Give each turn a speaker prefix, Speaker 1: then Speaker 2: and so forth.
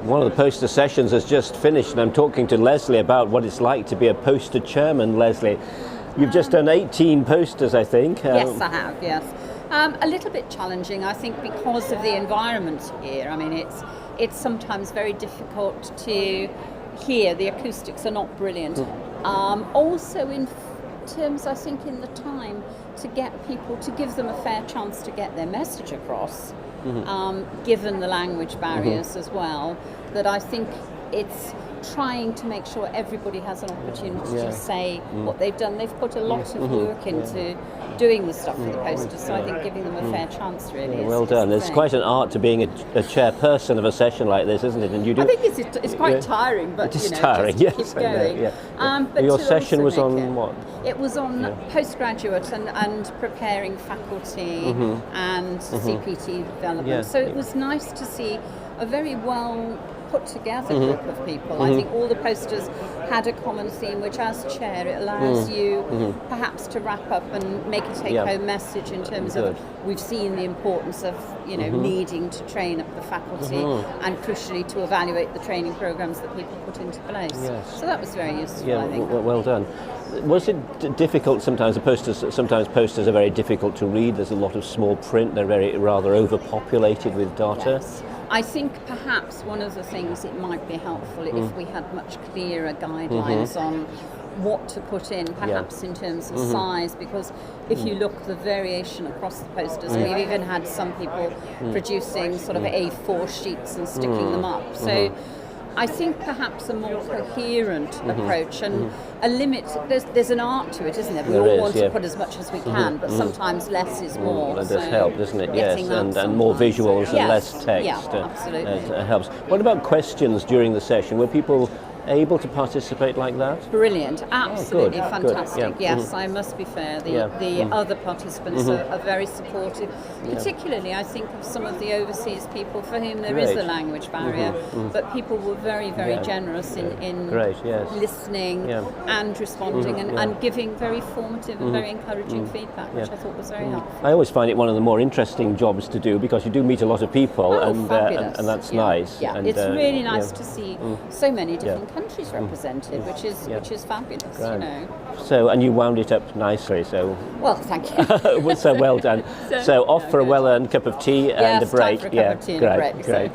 Speaker 1: One of the poster sessions has just finished, and I'm talking to Lesley about what it's like to be a poster chairman. Lesley, you've just done 18 posters, I think.
Speaker 2: Yes, I have, yes. A little bit challenging, I think, because of the environment here. I mean, it's sometimes very difficult to hear. The acoustics are not brilliant. Also, in terms, I think, in the time to get people, to give them a fair chance to get their message across, given the language barriers as well, that I think it's trying to make sure everybody has an opportunity to say what they've done. They've put a lot of work into doing the stuff for the posters, so I think giving them a fair chance really is.
Speaker 1: Well done. There's quite an art to being a chairperson of a session like this, isn't it? And you do.
Speaker 2: I think it's quite tiring, but
Speaker 1: it is tiring. Yes,
Speaker 2: keep going.
Speaker 1: But your session was on what?
Speaker 2: It was on postgraduate and preparing faculty and CPT development.
Speaker 1: Yeah.
Speaker 2: So it was nice to see a very well put together group of people. I think all the posters had a common theme, which as chair it allows you perhaps to wrap up and make a take-home message in terms of we've seen the importance of needing to train up the faculty and crucially to evaluate the training programs that people put into place.
Speaker 1: Yes.
Speaker 2: So that was very useful, I think.
Speaker 1: Well done. Was it difficult sometimes? Sometimes posters are very difficult to read. There's a lot of small print. They're rather overpopulated with data.
Speaker 2: Yes. I think perhaps one of the things it might be helpful if we had much clearer guidelines on what to put in, perhaps in terms of size, because if you look the variation across the posters, we've even had some people producing sort of A4 sheets and sticking them up. So I think perhaps a more coherent approach and a limit. There's an art to it, isn't there? We all want to put as much as we can, but sometimes less is more.
Speaker 1: That does help, doesn't it? Yes, and more visuals and less text.
Speaker 2: Yeah, absolutely.
Speaker 1: It helps. What about questions during the session? Were people able to participate like that?
Speaker 2: Brilliant, absolutely fantastic.
Speaker 1: Good.
Speaker 2: Yes, I must be fair. The other participants are very supportive, particularly I think of some of the overseas people for whom there is a language barrier, but people were very, very generous in listening and responding and giving very formative and very encouraging feedback, which I thought was very helpful.
Speaker 1: I always find it one of the more interesting jobs to do because you do meet a lot of people and that's nice.
Speaker 2: Yeah,
Speaker 1: and,
Speaker 2: it's really nice to see so many different countries represented, which is fabulous.
Speaker 1: So, and you wound it up nicely. So
Speaker 2: well, thank you.
Speaker 1: So well done. So off for a well-earned cup of tea and a break.
Speaker 2: Time for a cup of tea and a break.
Speaker 1: Great.